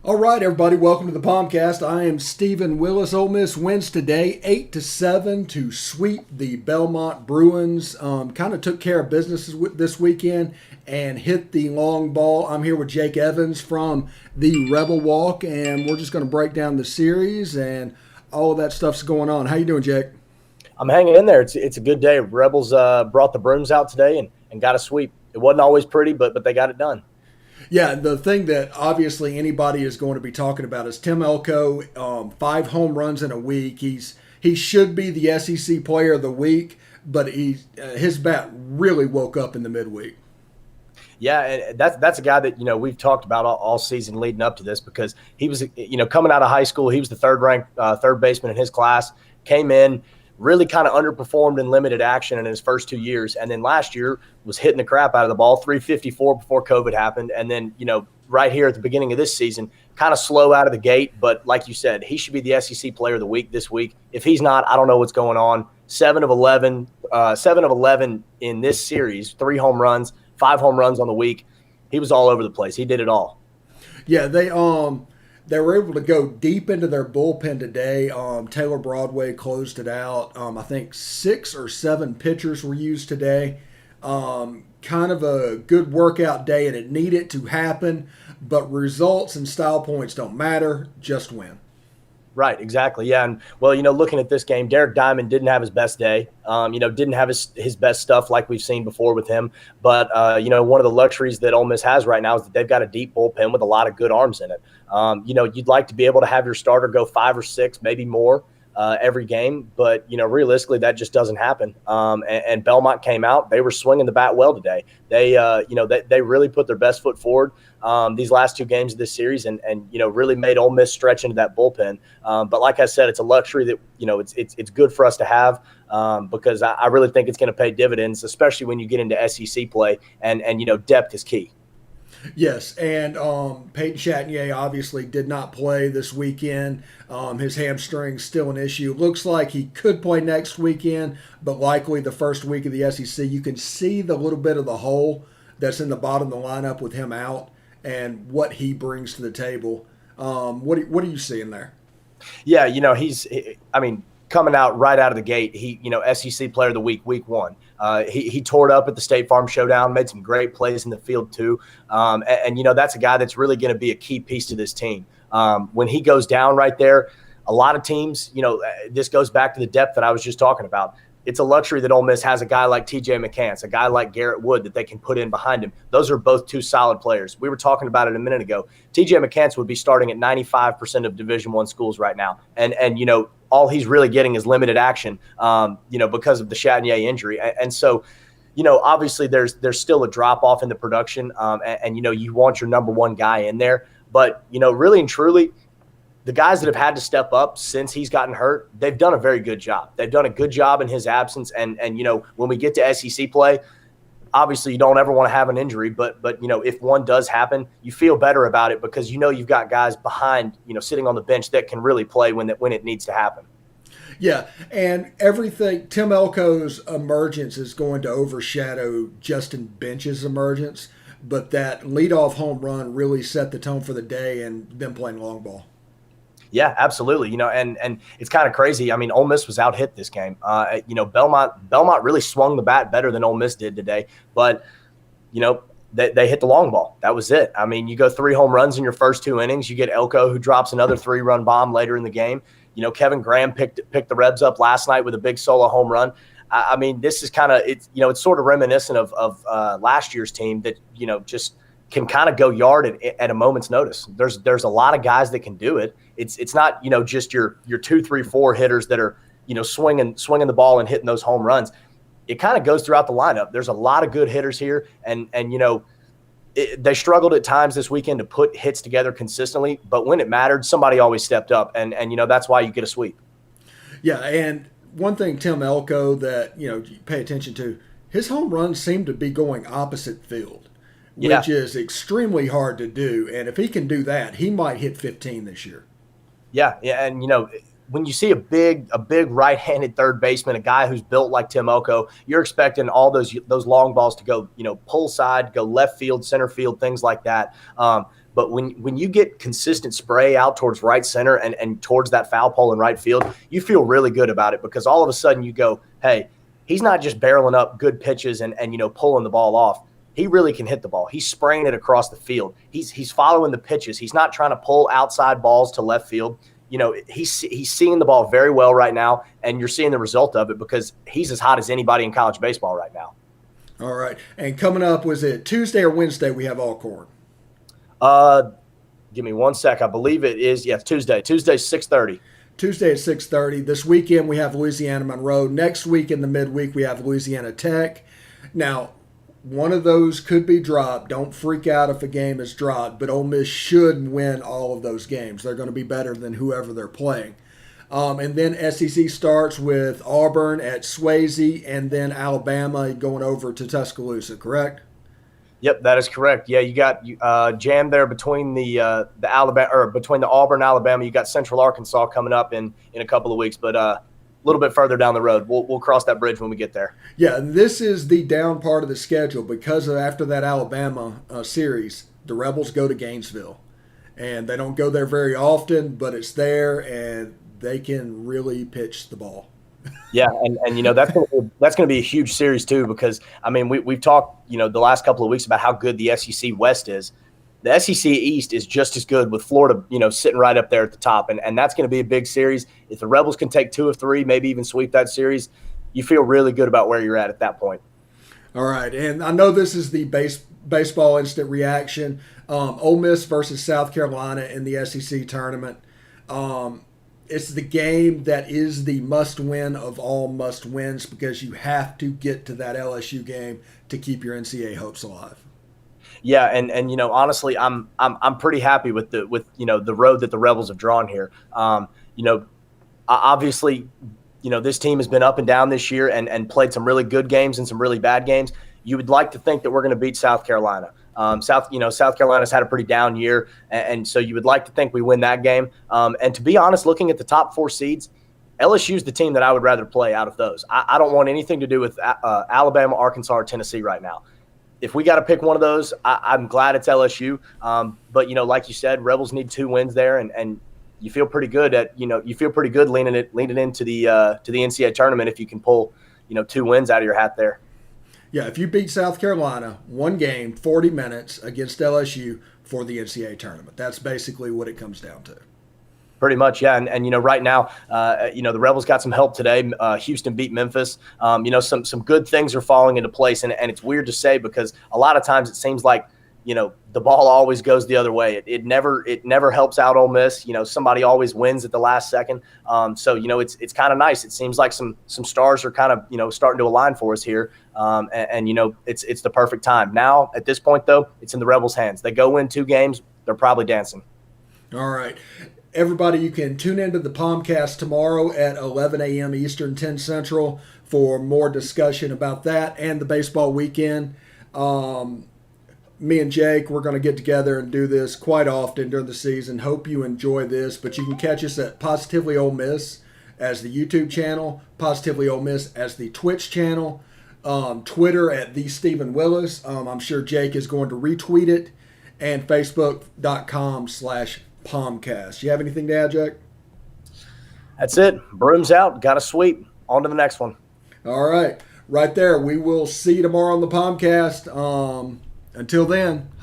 All right, everybody, welcome to the Palmcast. I am Stephen Willis. Ole Miss wins today, 8-7, to sweep the Belmont Bruins. Kind of took care of business this weekend and hit the long ball. I'm here with Jake Evans from the Rebel Walk, and we're just going to break down the series and all of that stuff's going on. How you doing, Jake? I'm hanging in there. It's a good day. Rebels brought the Bruins out today and got a sweep. It wasn't always pretty, but they got it done. Yeah, the thing that obviously anybody is going to be talking about is Tim Elko, 5 home runs in a week. He should be the SEC Player of the Week, but his bat really woke up in the midweek. Yeah, and that's a guy that we've talked about all season leading up to this, because he was coming out of high school. He was the third-ranked third baseman in his class. Came in, really kind of underperformed in limited action in his first 2 years. And then last year was hitting the crap out of the ball, 354 before COVID happened. And then, right here at the beginning of this season, kind of slow out of the gate. But like you said, he should be the SEC Player of the Week this week. If he's not, I don't know what's going on. 7 of 11 in this series, 3 home runs, 5 home runs on the week. He was all over the place. He did it all. Yeah, they were able to go deep into their bullpen today. Taylor Broadway closed it out. I think 6 or 7 pitchers were used today. Kind of a good workout day, and it needed to happen. But results and style points don't matter. Just win. Right, exactly. Yeah, and looking at this game, Derek Diamond didn't have his best day. Didn't have his best stuff like we've seen before with him. But one of the luxuries that Ole Miss has right now is that they've got a deep bullpen with a lot of good arms in it. You'd like to be able to have your starter go 5 or 6, maybe more every game, but realistically that just doesn't happen. And Belmont came out; they were swinging the bat well today. They really put their best foot forward these last 2 games of this series, and really made Ole Miss stretch into that bullpen. But like I said, it's a luxury that it's good for us to have, because I really think it's going to pay dividends, especially when you get into SEC play, and depth is key. Yes, and Peyton Chatagnier obviously did not play this weekend. His hamstring's still an issue. Looks like he could play next weekend, but likely the first week of the SEC. You can see the little bit of the hole that's in the bottom of the lineup with him out and what he brings to the table. What are you seeing there? Yeah, coming out right out of the gate, he, SEC Player of the Week, week 1. He tore it up at the State Farm Showdown, made some great plays in the field too. And that's a guy that's really going to be a key piece to this team. When he goes down right there, a lot of teams, this goes back to the depth that I was just talking about. It's a luxury that Ole Miss has a guy like TJ McCants, a guy like Garrett Wood that they can put in behind him. Those are both 2 solid players. We were talking about it a minute ago. TJ McCants would be starting at 95% of Division I schools right now. And all he's really getting is limited action, because of the Chatagnier injury. And so, obviously there's still a drop off in the production, and you want your number 1 guy in there. But, really and truly, the guys that have had to step up since he's gotten hurt, they've done a very good job. They've done a good job in his absence. And when we get to SEC play, obviously you don't ever want to have an injury, but if one does happen, you feel better about it because you've got guys behind, sitting on the bench that can really play when it needs to happen. Yeah, and everything, Tim Elko's emergence is going to overshadow Justin Bench's emergence, but that leadoff home run really set the tone for the day and them playing long ball. Yeah, absolutely. And it's kind of crazy. I mean, Ole Miss was out hit this game. Belmont really swung the bat better than Ole Miss did today, but they hit the long ball. That was it. I mean, you go 3 home runs in your first 2 innings. You get Elko, who drops another 3-run bomb later in the game. Kevin Graham picked the Rebs up last night with a big solo home run. I mean, this is kind of it's sort of reminiscent of last year's team that just can kind of go yard at a moment's notice. There's a lot of guys that can do it. It's not just your 2, 3, 4 hitters that are swinging the ball and hitting those home runs. It kind of goes throughout the lineup. There's a lot of good hitters here, and they struggled at times this weekend to put hits together consistently. But when it mattered, somebody always stepped up, and that's why you get a sweep. Yeah, and one thing Tim Elko that you pay attention to, his home runs seem to be going opposite field, which is extremely hard to do. And if he can do that, he might hit 15 this year. Yeah, and when you see a big right-handed third baseman, a guy who's built like Tim Elko, you're expecting all those long balls to go, pull side, go left field, center field, things like that. But when you get consistent spray out towards right center and towards that foul pole in right field, you feel really good about it, because all of a sudden you go, hey, he's not just barreling up good pitches and pulling the ball off. He really can hit the ball. He's spraying it across the field. He's following the pitches. He's not trying to pull outside balls to left field. He's seeing the ball very well right now, and you're seeing the result of it, because he's as hot as anybody in college baseball right now. All right. And coming up, was it Tuesday or Wednesday we have Alcorn? Give me 1 sec. I believe it is, Tuesday. Tuesday, 6:30. Tuesday at 6:30. This weekend we have Louisiana Monroe. Next week in the midweek we have Louisiana Tech. Now, one of those could be dropped. Don't freak out if a game is dropped, but Ole Miss should win all of those games. They're going to be better than whoever they're playing. And then SEC starts with Auburn at Swayze, and then Alabama going over to Tuscaloosa, correct? Yep, that is correct. Yeah, you got jammed there between the Alabama, or between the Auburn, Alabama. You got Central Arkansas coming up in a couple of weeks, but a little bit further down the road. We'll cross that bridge when we get there. Yeah, and this is the down part of the schedule, because after that Alabama series, the Rebels go to Gainesville, and they don't go there very often, but it's there, and they can really pitch the ball. Yeah, and that's going to be a huge series too, because we've talked the last couple of weeks about how good the SEC West is. The SEC East is just as good, with Florida sitting right up there at the top, and that's going to be a big series. If the Rebels can take 2 of 3, maybe even sweep that series, you feel really good about where you're at that point. All right, and I know this is the baseball instant reaction. Ole Miss versus South Carolina in the SEC tournament. It's the game that is the must-win of all must-wins, because you have to get to that LSU game to keep your NCAA hopes alive. Yeah, and honestly, I'm pretty happy with the road that the Rebels have drawn here. Obviously, this team has been up and down this year and played some really good games and some really bad games. You would like to think that we're going to beat South Carolina. South Carolina's had a pretty down year, and so you would like to think we win that game. And to be honest, looking at the top 4 seeds, LSU's the team that I would rather play out of those. I don't want anything to do with Alabama, Arkansas, or Tennessee right now. If we got to pick one of those, I'm glad it's LSU. But like you said, Rebels need 2 wins there, and you feel pretty good leaning into the NCAA tournament if you can pull 2 wins out of your hat there. Yeah, if you beat South Carolina, 1 game, 40 minutes against LSU for the NCAA tournament. That's basically what it comes down to. Pretty much, yeah. And right now, the Rebels got some help today. Houston beat Memphis. Some good things are falling into place, and it's weird to say, because a lot of times it seems like the ball always goes the other way. It never helps out Ole Miss. Somebody always wins at the last second. So it's kind of nice. It seems like some stars are kind of starting to align for us here. And it's the perfect time. Now at this point though, it's in the Rebels' hands. They go win 2 games, they're probably dancing. All right. Everybody, you can tune into the Palmcast tomorrow at 11 a.m. Eastern, 10 Central for more discussion about that and the baseball weekend. Me and Jake, we're going to get together and do this quite often during the season. Hope you enjoy this, but you can catch us at Positively Ole Miss as the YouTube channel, Positively Ole Miss as the Twitch channel, Twitter at the Stephen Willis. I'm sure Jake is going to retweet it, and Facebook.com/Palmcast. You have anything to add, Jake? That's it. Broom's out. Got a sweep. On to the next one. All right. Right there. We will see you tomorrow on the Palmcast. Until then.